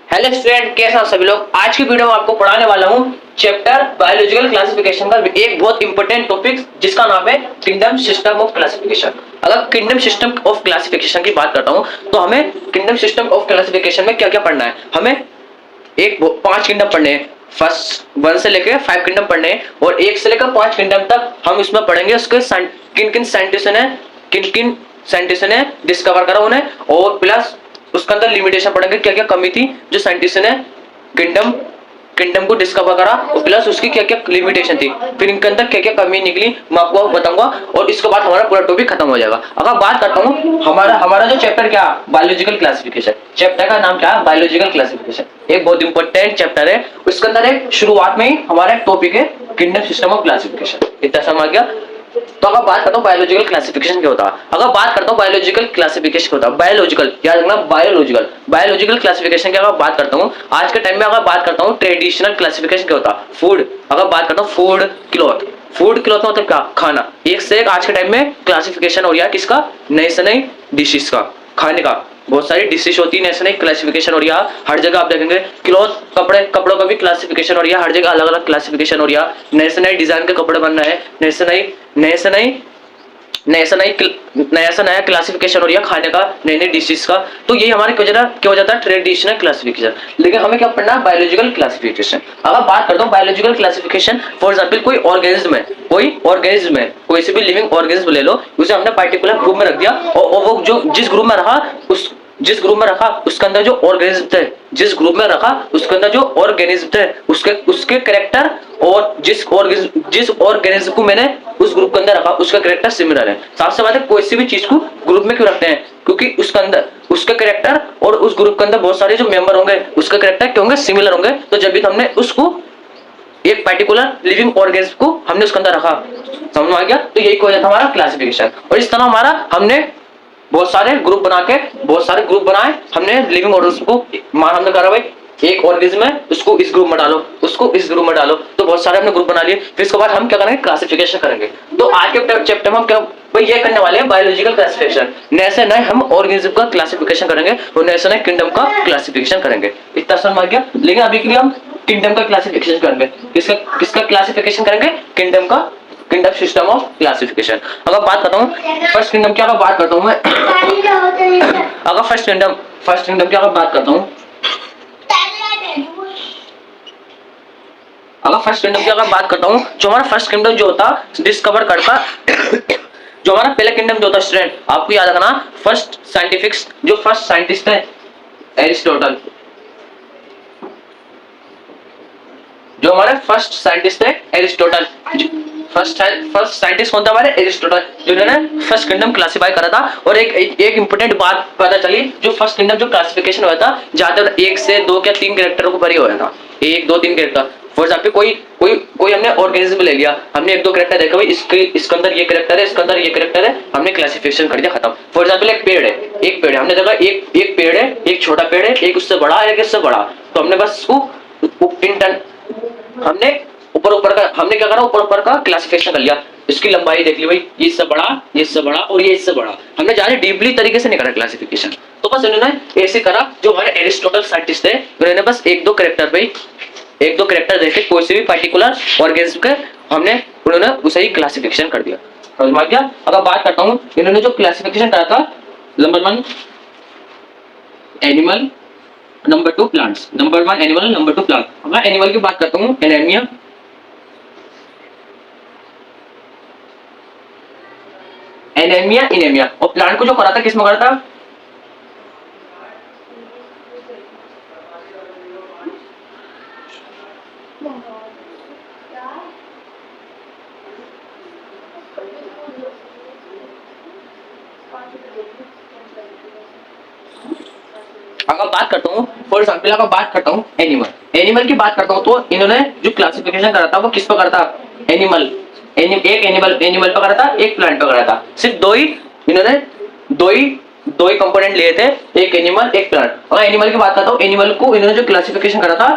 Hello student, कैसे हो सभी लोग। आज की वीडियो में आपको पढ़ाने वाला हूँ चैप्टर बायोलॉजिकल क्लासिफिकेशन का एक बहुत इंपॉर्टेंट टॉपिक जिसका नाम है किंगडम सिस्टम ऑफ क्लासिफिकेशन। अगर किंगडम सिस्टम ऑफ क्लासिफिकेशन की बात करता हूँ तो हमें किंगडम सिस्टम ऑफ क्लासिफिकेशन में क्या क्या पढ़ना है। हमें एक 5 किंगडम पढ़ने हैं, फर्स्ट 1 से लेकर 5 किंगडम पढ़ने हैं और 1 से लेकर 5 किंगडम तक हम इसमें पढ़ेंगे उसके किन किन साइंटिस्ट ने डिस्कवर करा उन्हें, और प्लस उसके अंदर लिमिटेशन पढ़ेंगे, क्या क्या कमी थी जो साइंटिस्ट ने किंगडम किंगडम को डिस्कवर करा और प्लस उसकी क्या क्या लिमिटेशन थी, फिर इनके अंदर क्या क्या कमी निकली मैं आपको बताऊंगा और इसके बाद हमारा पूरा टॉपिक खत्म हो जाएगा। अगर बात करता हूँ हमारा हमारा जो चैप्टर क्या बायोलॉजिकल क्लासिफिकेशन, चैप्टर का नाम क्या है बायोलॉजिकल क्लासिफिकेशन, एक बहुत इंपॉर्टेंट चैप्टर है। उसके अंदर एक शुरुआत में ही हमारा एक टॉपिक है किंगडम सिस्टम ऑफ क्लासिफिकेशन। इतना समझ गया। तो अगर बात करता हूँ बायोलॉजिकल क्लासिफिकेशन क्या होता है, अगर बात करता हूँ बायोलॉजिकल क्लासिफिकेशन क्या होता है, बायोलॉजिकल याद रखना, बायोलॉजिकल क्लासिफिकेशन की अगर बात करता हूँ आज के टाइम में, अगर बात करता हूँ ट्रेडिशनल क्लासिफिकेशन क्या होता है फूड, अगर बात करता हूँ फूड क्लॉथ मतलब क्या खाना, एक से एक आज के टाइम में क्लासिफिकेशन हो रहा है किसका, नई से नई डिशेस का, खाने का बहुत सारी डिशेस होती है, नई से नई क्लासिफिकेशन हो रही है हर जगह। आप देखेंगे क्लॉथ कपड़ों का भी क्लासिफिकेशन हो रही है हर जगह, अलग अलग क्लासिफिकेशन हो रही है, नए से नए डिजाइन के कपड़े बन रहे हैं, नए से नया क्लासिफिकेशन हो रही है खाने का, नई नई डिशेस का। तो ये हमारे क्या हो जाता है ट्रेडिशनल क्लासिफिकेशन। लेकिन हमें क्या पढ़ना है बायोलॉजिकल क्लासिफिकेशन। अगर बात करता हूँ बायोलॉजिकल क्लासिफिकेशन, फॉर एग्जांपल कोई ऑर्गेनिज्म है, कोई से भी लिविंग ऑर्गेनिज्म ले लो, उसे हमने पर्टिकुलर ग्रुप में रख दिया और वो जो जिस ग्रुप में रखा उसके अंदर जो ऑर्गेनिज्म थे, जिस ग्रुप में रखा उसके अंदर जो ऑर्गेनिज्म थे उसके उसके कैरेक्टर, और जिस ऑर्गेनिज्म को मैंने उस ग्रुप के अंदर रखा उसका कैरेक्टर सिमिलर है। सबसे बात है कोई सी भी चीज को ग्रुप में क्यों रखते हैं, क्योंकि उसके अंदर उसका कैरेक्टर और उस ग्रुप के अंदर बहुत सारे जो मेंबर होंगे उसका कैरेक्टर क्या होंगे, सिमिलर होंगे। तो जब भी हमने उसको एक पर्टिकुलर लिविंग ऑर्गेनिज्म को हमने उसके अंदर रखा, समझ में आ गया। तो यही हो जाता हमारा क्लासिफिकेशन। और इस तरह हमारा हमने बहुत सारे ग्रुप बनाए हमने लिविंग ऑर्गेनिज्म को, मान हमने कहा भाई एक ऑर्गेनिज्म है उसको इस ग्रुप में डालो, उसको इस ग्रुप में डालो, तो बहुत सारे हमने ग्रुप बना लिए। फिर इसके बाद हम क्या करेंगे, क्लासिफिकेशन करेंगे। तो आज के चैप्टर में हम क्या भाई ये करने वाले हैं बायोलॉजिकल क्लासिफिकेशन, नए से नए हम ऑर्गेनिज्म का क्लासिफिकेशन करेंगे और नए से नए किंगडम का क्लासिफिकेशन करेंगे। इतना समझ गया। लेकिन अभी के लिए हम किंगडम का क्लासिफिकेशन करेंगे। किसका क्लासिफिकेशन करेंगे, किंगडम सिस्टम ऑफ क्लासिफिकेशन। अगर बात करता हूँ फर्स्ट किंगडम की, अगर बात करता हूँ मैं अगर फर्स्ट किंगडम की अगर बात करता हूँ, अगर फर्स्ट किंगडम की अगर बात करता हूँ, जो हमारा फर्स्ट किंगडम जो होता डिस्कवर करता जो हमारा पहला किंगडम जो होता स्टूडेंट आपको याद रखना, फर्स्ट साइंटिस्ट है एरिस्टोटल। जो हमारे फर्स्ट साइंटिस्ट है एरिस्टोटल, फर्स्ट साइंटिस्ट कौन था हमारे, एरिस्टोटल, जिन्होंने फर्स्ट किंगडम क्लासिफाई करा था। और एक इंपॉर्टेंट बात पता चली, जो फर्स्ट किंगडम जो क्लासिफिकेशन हुआ था ज्यादातर 1 से 2 या 3 कैरेक्टरों को भरी हुआ था, 1 2 3 कैरेक्टर। फॉर एग्जांपल कोई हमने ऑर्गेनिज्म ले लिया, हमने 1 2 कैरेक्टर देखा भाई इसके अंदर ये कैरेक्टर है, इसके अंदर ये कैरेक्टर है, हमने क्लासिफिकेशन कर दिया, खत्म। फॉर एग्जांपल एक पेड़ है हमने देखा एक पेड़ है, एक छोटा पेड़ है, एक उससे बड़ा है, एक इससे बड़ा, तो हमने बस उसको इंटन हमने ऊपर का हमने क्या करा, ऊपर का क्लासिफिकेशन कर लिया, इसकी लंबाई देख ली भाई, ये इससे बड़ा, ये इससे बड़ा और ये इससे बड़ा, हमने ज्यादा डीपली तरीके से नहीं करा क्लासिफिकेशन। तो बस उन्होंने ऐसे करा, जो हमारे एरिस्टोटल साइंटिस्ट थे उन्होंने बस 1 2 कैरेक्टर देखे कोई से भी पर्टिकुलर ऑर्गेनिज्म के, उन्होंने उसे ही क्लासिफिकेशन कर दिया, समझ में आ गया। अगर बात करता हूँ इन्होंने जो क्लासिफिकेशन करा था, number 1 animal, number 2 plants, number 1 animal, number 2 plant. मैं एनिमल की बात करता हूँ एनीमिया इनेमिया, और प्लांट को जो करा था किसमें करा था, अगर बात करता हूँ फॉर एग्जाम्पल, अगर बात करता हूँ एनिमल की बात करता हूँ, तो इन्होंने जो क्लासिफिकेशन करा था वो किस पर करा था, एक एनिमल पर करा था, एक प्लांट पर करा था। सिर्फ इन्होंने दो ही कंपोनेंट लिए थे, एक एनिमल एक प्लांट। और एनिमल की बात करता हूँ, एनिमल को इन्होंने जो क्लासिफिकेशन करा था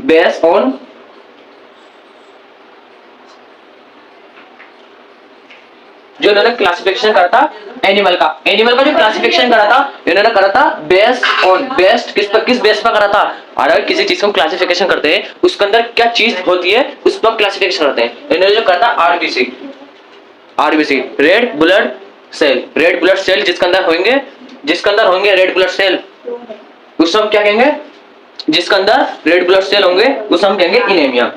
बेस्ड ऑन जो इन्होंने क्लासिफिकेशन करा था एनिमल का जो क्लासिफिकेशन करा था इन्होंने करा था बेस्ड ऑन, बेस्ड किस बेस पर करा था। अगर किसी चीज को क्लासिफिकेशन करते हैं उसके अंदर क्या चीज होती है उस पर क्लासिफिकेशन करते हैं। इन्होंने जो करा था RBC, red blood cell, red blood cell जिसके अंदर होंगे रेड ब्लड सेल उसे हम क्या कहेंगे, जिसके अंदर रेड ब्लड सेल होंगे उसे हम कहेंगे इनेमिया।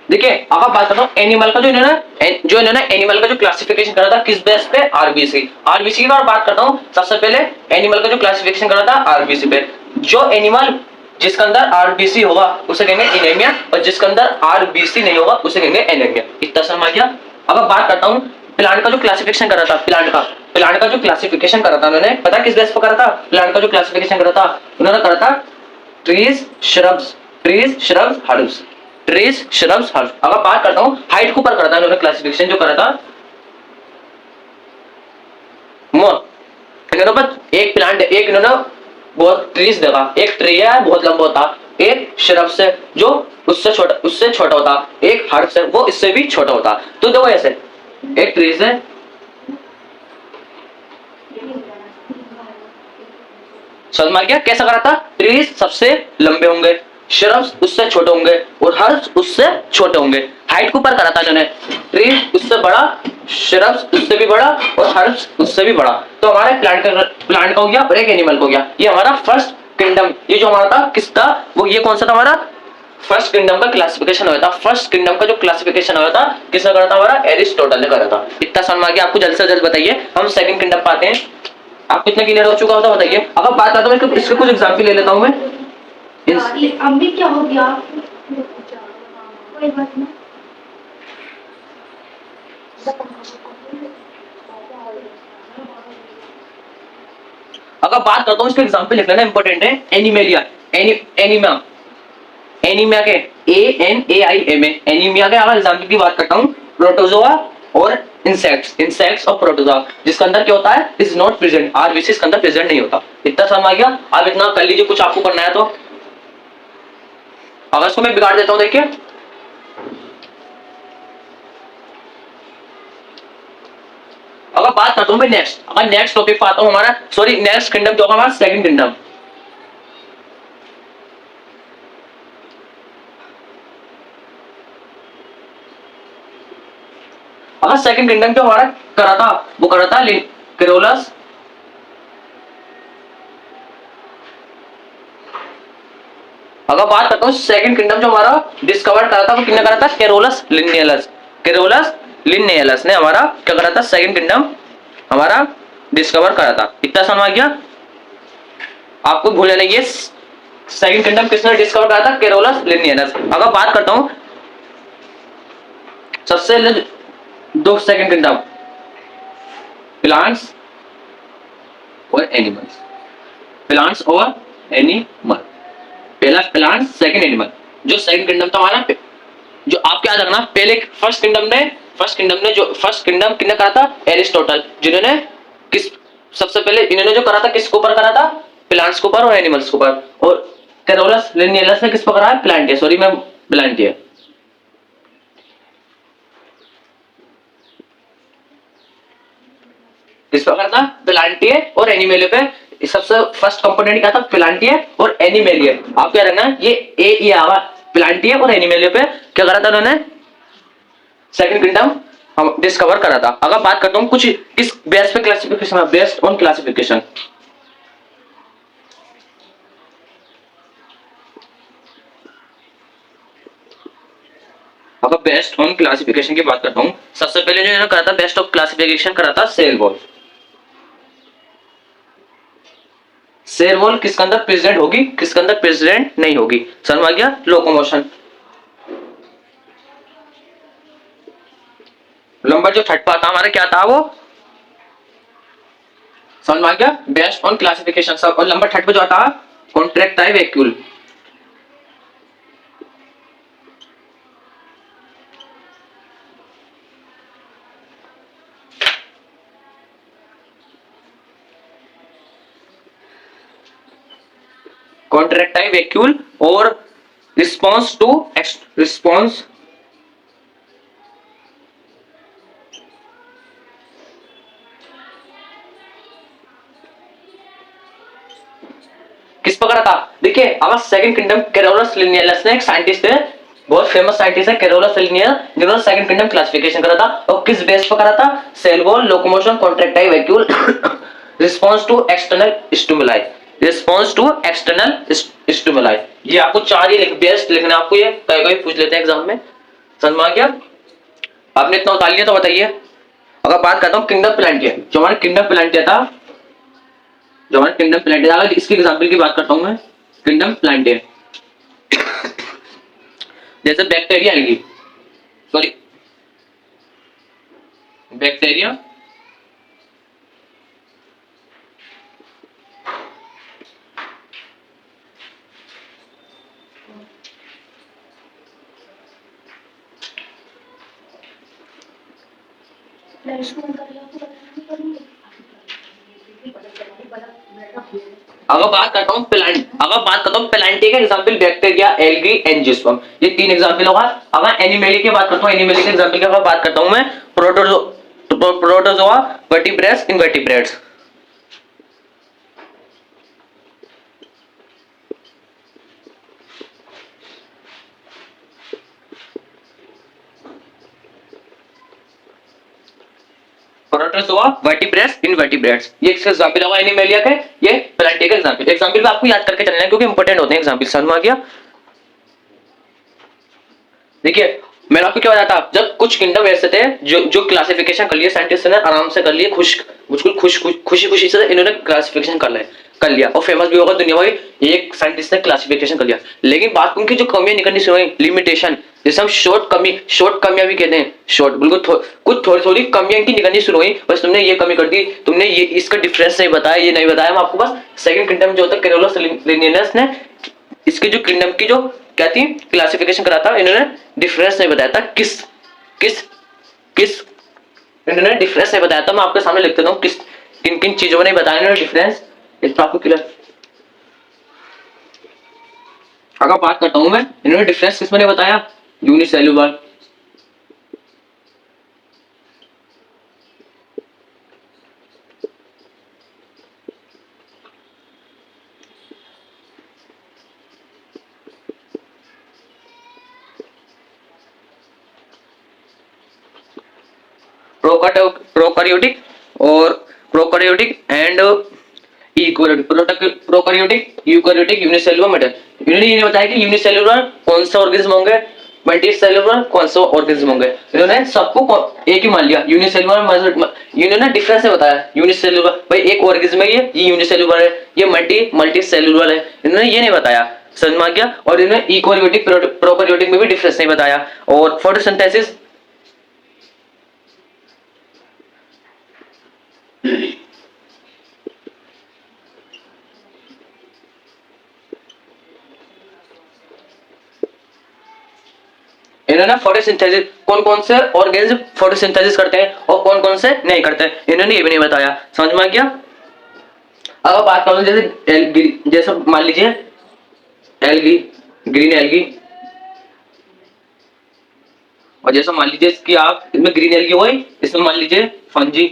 देखिए अब बात करता हूँ एनिमल का, जो इन्होंने एनिमल का जो क्लासिफिकेशन करा था किस बेस पे, आरबीसी। आरबीसी की बात करता हूँ। सबसे पहले एनिमल का जो क्लासिफिकेशन करा था आरबीसी पे। जो एनिमल जिसके अंदर आरबीसी होगा उसे कहेंगे इनेमिया, और जिसके अंदर आरबीसी नहीं होगा उसे कहेंगे एनेमिया। इतना समझ गया। अब बात करता हूँ प्लांट का जो क्लासिफिकेशन करा था, प्लांट का जो क्लासिफिकेशन करा था उन्होंने, पता किस बेस पर करा था प्लांट का जो क्लासिफिकेशन करा था, उन्होंने करा था trees shrubs, herbs, trees shrubs herbs. अगर बात करता हूँ हाइट के ऊपर करा था उन्होंने क्लासिफिकेशन जो करा था मोर। इन्होंने बस एक प्लांट, एक इन्होंने बहुत ट्रीज देखा, एक ट्री है बहुत लंबा होता, एक श्रब्स है जो उससे छोटा होता, एक हर्ब्स है वो इससे भी छोटा होता। तो देखो ऐसे एक ट्रीज है, समझ में आ गया कैसा करा था। ट्रीज सबसे लंबे होंगे, श्रब्स उससे छोटे होंगे और हर्ब्स उससे छोटे होंगे। हाइट के ऊपर करा था इन्होंने, ट्रीज उससे बड़ा, श्रब्स उससे भी बड़ा और हर्ब्स उससे भी बड़ा। तो हमारे प्लांट का हो गया और एक एनिमल का हो गया। ये हमारा फर्स्ट किंगडम, ये जो हमारा था किसका, वो ये कौन सा था हमारा फर्स्ट किंगडम का क्लासिफिकेशन हुआ था। फर्स्ट किंगडम का जो क्लासिफिकेशन हुआ था किसने करा था, हमारा एरिस्टोटल ने करा था। इतना समझ में आ गया आपको, जल्द से जल्द बताइए। हम सेकंड किंगडम पाते हैं। आप कितना क्लियर हो चुका होता बताइए। अब बात करता हूँ इसके कुछ एग्जाम्पल ले लेता हूँ मैं। अभी क्या हो गया, कोई बात नहीं। अगर बात करता हूँ इसके एग्जाम्पल लिख लेना इंपॉर्टेंट है। एनिमेलिया, एनीमिया, एनीमिया के ANAIMA, एनीमिया के अगर एग्जाम्पल की बात करता हूँ प्रोटोजोआ और इंसेक्ट्स और प्रोटोजोआ, जिसके अंदर क्या होता है इज नॉट प्रेजेंट, आरबीसी इसके अंदर प्रेजेंट नहीं होता। इतना समझ आ गया। अब इतना कर लीजिए, कुछ आपको करना है तो। अगर इसको मैं बिगाड़ देता हूँ देखिए, अगर बात करता हूँ मैं नेक्स्ट, अगर नेक्स्ट टॉपिक पाता हूँ हमारा, सॉरी नेक्स्ट किंगडम जो हमारा सेकंड किंगडम। अगर सेकंड किंगडम जो हमारा करा था वो करा था केरोलस, अगर बात करता हूँ सेकंड किंगडम जो हमारा डिस्कवर करा था वो किसने करा था, केरोलस लिन्नेयलस ने हमारा क्या करा था, सेकंड किंगडम हमारा डिस्कवर करा था। इतना समझ आ गया आपको, भूलने नहीं है सेकंड किंगडम किसने डिस्कवर करा था, केरोलस लिन्नेयलस। अगर बात करता हूँ सबसे दो सेकंड किंगडम, प्लांट्स और एनिमल्स, प्लांट्स और एनिमल। पहला प्लांट सेकंड एनिमल। जो सेकंड किंगडम था हमारा, जो आप याद रखना, पहले फर्स्ट किंगडम ने जो फर्स्ट किंगडम किसने करा था, एरिस्टोटल, जिन्होंने किस सबसे पहले इन्होंने जो करा था किसके ऊपर करा था, प्लांट्स के ऊपर और एनिमल्स के ऊपर। और कैरोलस लिनियलस ने किस पर करा है, प्लांटिया, सॉरी मैं प्लांटिया, किस पर करा था, प्लांटिया और एनिमलिया पे। सबसे फर्स्ट कंपोनेंट क्या था, प्लांटिया और एनिमलिया। आप क्या रखना, ये आवा प्लांटिया और एनिमलिया पे क्या करा था उन्होंने, सेकंड किंगडम हम डिस्कवर करा था। अगर बात करता हूँ कुछ किस बेस पे क्लासिफिकेशन है, बेस्ड ऑन क्लासिफिकेशन। अगर बेस्ड ऑन क्लासिफिकेशन की बात करता हूँ, सबसे पहले जो करा था बेस्ट ऑफ क्लासिफिकेशन करा था सेल वॉल। सेल वॉल किसके अंदर प्रेजेंट होगी, किसके अंदर प्रेजेंट नहीं होगी। समझ आ गया। लोकोमोशन, नंबर जो थर्ड पाता हमारा क्या था वो, समझ में आ गया, बेस्ड ऑन क्लासिफिकेशन सब। और नंबर थर्ड पे जो आता कॉन्ट्रैक्टाइल वैक्यूल, कॉन्ट्रैक्टाइल वैक्यूल और रिस्पॉन्स टू रिस्पॉन्स किस पर करा था? देखिए अगर सेकंड किंगडम कैरोलस लिनियस ने एक साइंटिस्ट है, बहुत फेमस साइंटिस्ट है कैरोलस लिनियस, जिन्होंने सेकंड किंगडम क्लासिफिकेशन करा था। और किस बेस पर करा था? Cell wall, locomotion, contractile vacuole, response to external stimuli, response to external stimuli. ये आपको चार ही बेस्ट लिखना है आपको, ये कई कई पूछ लेते हैं एग्जाम में। समझ में आ गया? आपने इतना उतार लिया तो बताइए। अगर बात करता हूँ किंगडम प्लांटिया, जो हमारा किंगडम प्लांटिया था, जो हमारा किंगडम प्लांटिया, अगर इसकी एग्जांपल की बात करता हूं मैं, किंगडम प्लांटिया जैसे बैक्टीरिया आएगी, सॉरी बैक्टीरिया, अगर बात करता हूँ प्लांटिया का एग्जांपल बैक्टीरिया, एल्गी, एंजियोस्पर्म, ये तीन एग्जांपल होगा। अगर एनिमली की बात करता हूँ, एनिमली के एग्जांपल की अगर बात करता हूँ मैं, protozoa, vertebrates, invertebrates. Protozoa, vertebrates, invertebrates, ये इसका एग्जांपल होगा एनिमलिया का, ये प्लांटिया का एग्जांपल। एग्जांपल भी आपको याद करके चलना है क्योंकि इंपॉर्टेंट होते हैं एग्जांपल। समझ में आ गया? देखिए मैंने आपको क्या बताया था, जब कुछ किंगडम ऐसे थे जो क्लासिफिकेशन कर लिए साइंटिस्ट ने, आराम से कर लिए, खुशी खुशी से इन्होंने क्लासिफिकेशन कर लिया और फेमस भी होगा दुनिया में, एक साइंटिस्ट ने क्लासिफिकेशन कर लिया। लेकिन बात उनकी जो कमियां निकलनी शुरू हुई, लिमिटेशन, जैसे हम शॉर्ट कमियां भी कहते हैं, शॉर्ट बिल्कुल कुछ थोड़ी कमियां इनकी निकलनी शुरू हुई। बस तुमने ये कमी कर दी, तुमने ये इसका डिफरेंस नहीं बताया, ये नहीं बताया। मैं आपको बस सेकंड किंगडम जो होता है कैरोलस लिनियस ने, इसकी जो किंगडम की जो क्या थी क्लासिफिकेशन करा था, इन्होंने डिफरेंस नहीं बताया था, किस किस किस इन्होंने डिफरेंस नहीं बताया था। मैं आपके सामने लिख देता हूँ किस किन किन चीजों में नहीं बताया इन्होंने डिफरेंस, इसको आपको क्लियर। अगर बात करता हूं मैं, इन्होंने डिफरेंस किस में नहीं बताया? यूनिसेल्युलर, प्रोकैरियोटिक और prokaryotic and prokaryotic, eukaryotic, unicellular metal. इन्होंने ये नहीं बताया कि यूनिसेल्युलर कौन सा ऑर्गेनिज्म होंगे, मल्टीसेल्युलर कौन सा ऑर्गेनिज्म होंगे। इन्होंने सबको एक ही मान लिया यूनिसेल्युलर। इन्होंने डिफरेंस नहीं बताया। यूनिसेल्युलर भाई एक ऑर्गेनिज्म है, ये यूनिसेल्युलर है, ये मल्टीसेल्युलर है, इन्होंने ये नहीं बताया। समझ में आ गया? और इन्होंने यूकैरियोटिक, प्रोकैरियोटिक में भी डिफरेंस नहीं बताया। और फोटोसिंथेसिस, इन्होंने फोटोसिंथेसिस, कौन कौन से ऑर्गेनिज्म फोटोसिंथेसिस करते हैं और कौन कौन से नहीं करते हैं, इन्होंने ये भी नहीं बताया। समझ में आ गया? अब बात करूं जैसे मान लीजिए एल्गी, ग्रीन एल्गी, और जैसा मान लीजिए इसकी आप इसमें ग्रीन एल्गी हुई, इसमें मान लीजिए फंगी,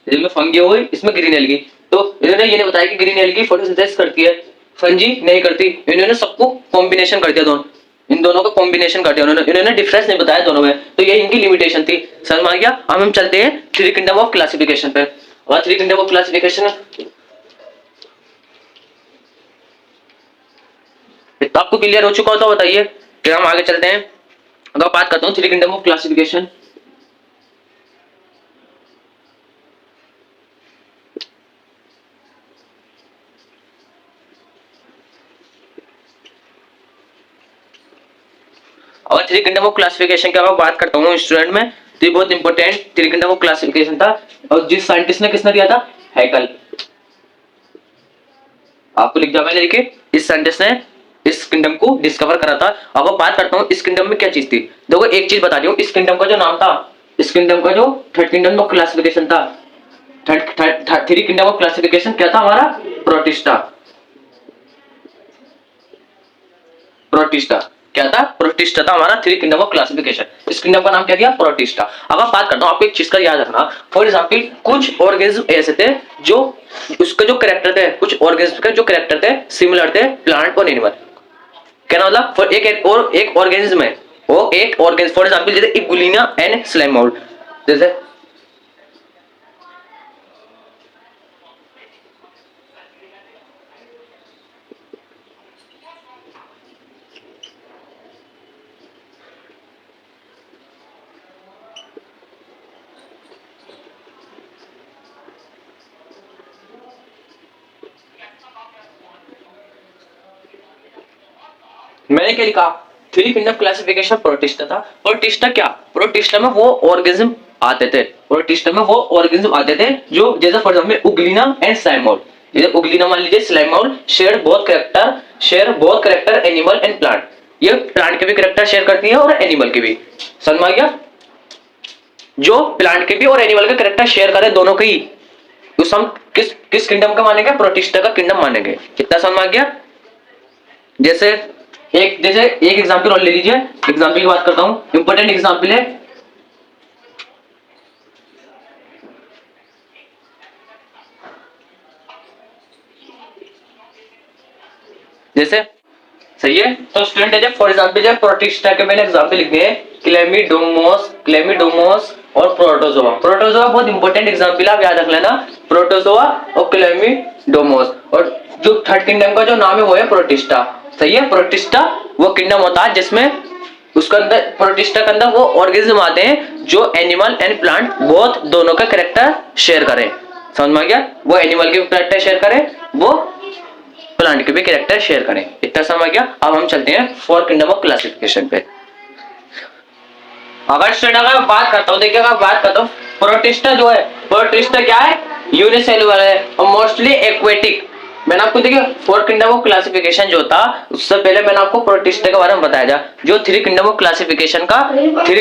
इसमें फंगी हुई, इसमें ग्रीन एल्गी। तो इन्होंने ये नहीं बताया कि ग्रीन एल्गी फोटोसिंथेसिस करती है, फंजी नहीं करती। इन्होंने सबको कॉम्बिनेशन कर दिया, दोनों इन दोनों का कॉम्बिनेशन कर दिया इन्होंने डिफरेंस नहीं बताया दोनों में। तो ये इनकी लिमिटेशन थी। समझ में आ गया? अब हम चलते हैं थ्री किंगडम ऑफ क्लासिफिकेशन पे। और थ्री किंगडम ऑफ क्लासिफिकेशन तो आपको क्लियर हो चुका हो तो बताइए, फिर हम आगे चलते हैं। अगर बात करता हूँ थ्री किंगडम ऑफ क्लासिफिकेशन, और थ्री किंगडम ऑफ क्लासिफिकेशन की अगर बात करता हूँ स्टूडेंट में, तो ये बहुत important three kingdom of classification था। और जिस साइंटिस्ट ने किसने दिया था? हैकल। आपको लिख दिया मैंने, देखिए इस साइंटिस्ट ने इस किंगडम को डिस्कवर करा था। अब बात करता हूँ इस किंगडम में क्या चीज थी। देखो एक चीज बता रही हूँ, इस किंगडम का जो नाम था, इस किंगडम का जो थर्ड किंगडम ऑफ क्लासिफिकेशन था, थ्री किंगडम ऑफ क्लासिफिकेशन क्या था हमारा? प्रोटिस्टा। प्रोटिस्टा। क्या था? प्रोटिस्टा था हमारा थ्री किंगडम ऑफ क्लासिफिकेशन। इस किंगडम का नाम क्या दिया? प्रोटिस्टा। अगर बात करता हूँ, आपको एक चीज का याद रखना, फॉर एग्जाम्पल कुछ ऑर्गेनिज्म ऐसे थे जो उसका जो करेक्टर थे, कुछ ऑर्गेनिज्म के जो करेक्टर थे सिमिलर थे प्लांट और एनिमल। क्या मतलब? फॉर एक ऑर्गेनिज्म है, वो एक ऑर्गेनिज्म फॉर एग्जाम्पल जैसे इगुलिना एंड स्लाइम मोल्ड, जैसे मैंने क्या लिखा? थ्री किंगडम क्लासिफिकेशन प्रोटिस्टा था। प्रोटिस्टा क्या? प्रोटिस्टा में वो ऑर्गेनिज्म आते थे, प्रोटिस्टा में वो ऑर्गेनिज्म आते थे जो जैसे for example Euglena and slime mould. जैसे उग्लिना मान लीजिए, slime mould share both character animal and plant. ये प्लांट के भी करेक्टर शेयर करती है और एनिमल के भी। समझ में आ गया? जो प्लांट के भी और एनिमल के करेक्टर शेयर करे दोनों के ही, तो हम किस किंगडम का मानेंगे? प्रोटिस्टा का किंगडम मानेंगे। कितना समझ में आ गया? जैसे एक एग्जांपल और ले लीजिए। एग्जांपल की बात करता हूं, इंपॉर्टेंट एग्जांपल है जैसे, सही है। तो स्टूडेंट है फॉर एग्जांपल जब प्रोटिस्टा के मैंने एग्जांपल लिखे हैं, क्लेमिडोमोस और प्रोटोजोआ। प्रोटोजोआ बहुत इंपॉर्टेंट एग्जांपल आप याद रख लेना, प्रोटोजोआ और क्लेमिडोमोस। और जो थर्ड किंगडम का जो नाम है वो है प्रोटिस्टा। सही है। प्रोटिस्टा वो किंगडम होता है जिसमें उसके अंदर, प्रोटिस्टा के अंदर वो ऑर्गेनिज्म आते हैं जो एनिमल एंड प्लांट बोथ दोनों का कैरेक्टर शेयर करें। समझ में आ गया? वो एनिमल के भी कैरेक्टर शेयर करें, वो प्लांट के भी कैरेक्टर शेयर करें। इतना समझ गया? अब हम चलते हैं फोर किंगडम ऑफ क्लासिफिकेशन पे। अगर स्टूडेंट अगर बात करता हूँ, देखिए अगर बात करता हूँ, प्रोटिस्टा जो है, प्रोटिस्टा क्या है? यूनिसेलुलर है और मोस्टली एक्वेटिक। मैंने आपको देखिए फोर किंगडम ऑफ क्लासिफिकेशन जो था, उससे पहले मैंने आपको प्रोटिस्टा के बारे में बताया था। जो थ्री किंगडम ऑफ क्लासिफिकेशन का थ्री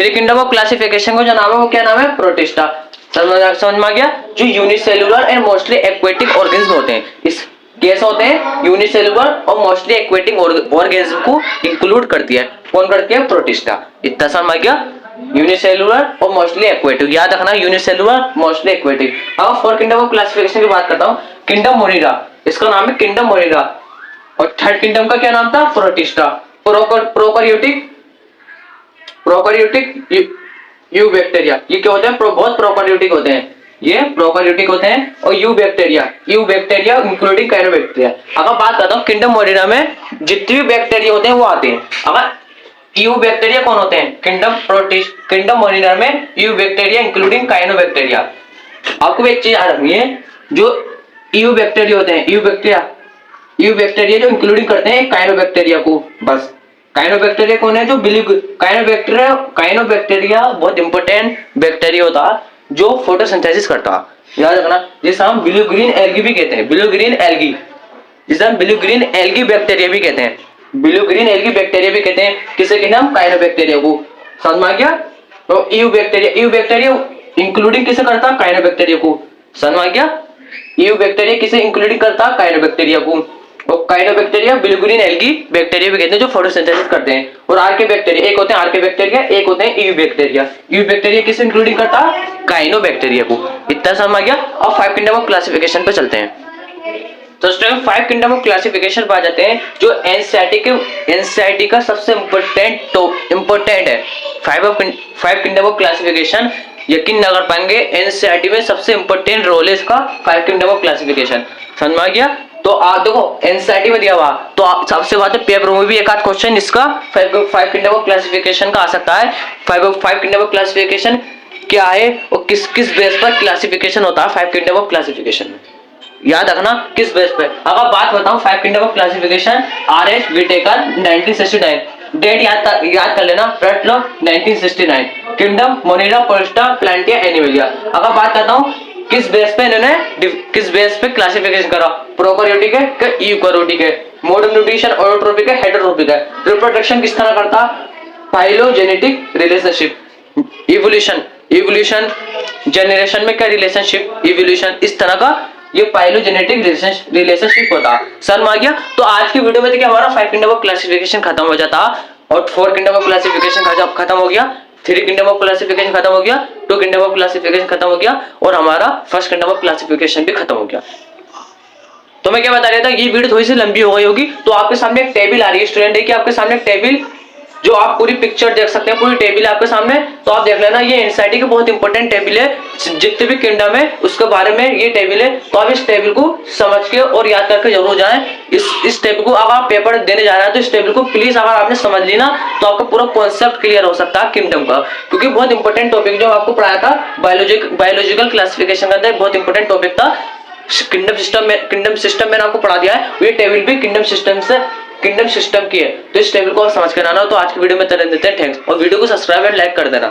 किंगडम ऑफ क्लासिफिकेशन का जो नाम है वो क्या नाम है? प्रोटिस्टा। समझ में आ गया? जो unicellular and mostly aquatic organism होते हैं, इस कैसे होते हैं? यूनिसेलुलर और मोस्टली एक्वेटिक ऑर्गेनिज्म को इंक्लूड करती है। कौन करती है? प्रोटिस्टा। इतना समझ गया? यूनिसेलुलर और मोस्टली एक्वेटिक, याद रखना, यूनिसेलुलर मोस्टली एक्वेटिक। अब फोर किंगडम ऑफ क्लासिफिकेशन की बात करता हूँ, किंगडम मोनिरा, इसका नाम है किंगडम मोनिरा। और थर्ड किंगडम का क्या नाम था? प्रोटिस्टा। प्रोकैरियोटिक यूबैक्टीरिया, ये क्या होते हैं? बहुत प्रोकैरियोटिक होते हैं, ये प्रोकैरियोटिक होते हैं। और यूबैक्टीरिया इंक्लूडिंग काइनोबैक्टीरिया। अगर बात करता हूँ किंगडम मोनिरा में जितने भी बैक्टीरिया होते हैं वो आते हैं। अगर यूबैक्टीरिया कौन होते हैं? किंगडम मोनिरा में यूबैक्टीरिया इंक्लूडिंग काइनोबैक्टीरिया। आपको एक चीज याद रखनी है, जो यूबैक्टीरिया होते हैं, यूबैक्टीरिया जो इंक्लूडिंग करते हैं काइनोबैक्टीरिया को, बस। काइनोबैक्टीरिया कौन है? जो काइनोबैक्टीरिया बहुत इंपॉर्टेंट बैक्टीरिया होता है जो फोटोसिंथेसिस करता है। याद रखना, जिसे हम ब्लू ग्रीन एल्गी भी कहते हैं, ब्लू ग्रीन एल्गी, जिसे हम ब्लू ग्रीन एल्गी बैक्टीरिया भी कहते हैं, ब्लू ग्रीन एल्गी बैक्टीरिया भी कहते हैं। किसे कहते हैं हम? काइनोबैक्टीरिया को। समझ में आ गया? तो यूबैक्टीरिया इंक्लूडिंग किसे करता है? काइनोबैक्टीरिया को। समझ में आ गया? यूबैक्टीरिया किसे इंक्लूडिंग करता है? काइनोबैक्टीरिया को। तो काइनोबैक्टीरिया ब्लू ग्रीन एल्गी बैक्टीरिया भी कहते हैं जो फोटोसिंथेसिस करते हैं। और आर्के बैक्टीरिया, एक होते हैं आर्के बैक्टीरिया, एक होते हैं यूबैक्टीरिया। यूबैक्टीरिया किसे इंक्लूडिंग करता है? काइनोबैक्टीरिया को। इतना समझ आ गया? अब फाइव किंगडम ऑफ क्लासिफिकेशन पे चलते हैं। तो student five kingdom of classification पे आ जाते हैं, जो एनसीईआरटी का सबसे इंपॉर्टेंट है। फाइव किंगडम ऑफ क्लासिफिकेशन, यकीन न कर पाएंगे, एनसीईआरटी में सबसे इंपॉर्टेंट रोल है इसका, फाइव किंगडम ऑफ क्लासिफिकेशन। समझ में आ गया? तो आप देखो एनसीईआरटी में दिया हुआ, तो आप सबसे बात है पेपर में भी एक आध क्वेश्चन इसका फाइव किंगडम ऑफ क्लासिफिकेशन का आ सकता है। फाइव किंगडम ऑफ क्लासिफिकेशन क्या है और किस बेस पर क्लासिफिकेशन होता है फाइव किंगडम ऑफ क्लासिफिकेशन में, याद रखना किस बेस पे। अगर बात बताऊं five kingdom of classification, RH. Whittaker 1969, date याद कर लेना, रट लो 1969। Kingdom Monera, Protista, Plantae, Animalia. अगर बात करता हूं किस बेस पे इन्होंने किस बेस पे क्लासिफिकेशन करा, प्रोकैरियोटिक है कि यूकैरियोटिक है, मोड ऑफ न्यूट्रिशन ऑटोट्रोपिक है हेटेरोट्रोपिक है, रिप्रोडक्शन किस तरह करता, फाइलोजेनेटिक रिलेशनशिप, इवोल्यूशन जनरेशन में क्या रिलेशनशिप, इवोल्यूशन, इस तरह का ये फाइलोजेनेटिक रिलेशनशिप होता। समझ आ गया? तो आज की वीडियो में देखिए हमारा 5 किंगडम ऑफ क्लासिफिकेशन खत्म हो जाता और 4 किंगडम ऑफ क्लासिफिकेशन खत्म हो गया, 3 किंगडम ऑफ क्लासिफिकेशन खत्म हो गया, 2 किंगडम ऑफ क्लासिफिकेशन खत्म हो गया और हमारा फर्स्ट किंगडम ऑफ क्लासिफिकेशन भी खत्म हो गया। तो मैं क्या बता रहा था, ये वीडियो थोड़ी सी लंबी हो गई होगी, तो आपके सामने एक टेबल आ रही है स्टूडेंट, देखिए आपके सामने एक टेबल, जो आप पूरी पिक्चर देख सकते हैं, पूरी टेबल है आपके सामने। तो आप देख लेना, ये एनसीईआरटी की बहुत इंपॉर्टेंट टेबल है, जितने भी किंगडम है उसके बारे में ये टेबल है। तो आप इस टेबल को समझ के और याद करके जरूर जाएं। इस टेबल को अगर आप पेपर देने जा रहे हैं तो इस टेबल को प्लीज अगर आपने समझ ली ना, तो आपका पूरा कॉन्सेप्ट क्लियर हो सकता है किंगडम का, क्योंकि बहुत इंपॉर्टेंट टॉपिक जो आपको पढ़ाया था बायोलॉजिकल क्लासिफिकेशन के अंदर, बहुत इंपॉर्टेंट टॉपिक था। किंगडम सिस्टम मैंने आपको पढ़ा दिया है, ये टेबल भी किंगडम सिस्टम की है। तो इस टेबल को आप समझ कर आना। तो आज की वीडियो में तरह देते हैं, थैंक्स, और वीडियो को सब्सक्राइब एंड लाइक कर देना।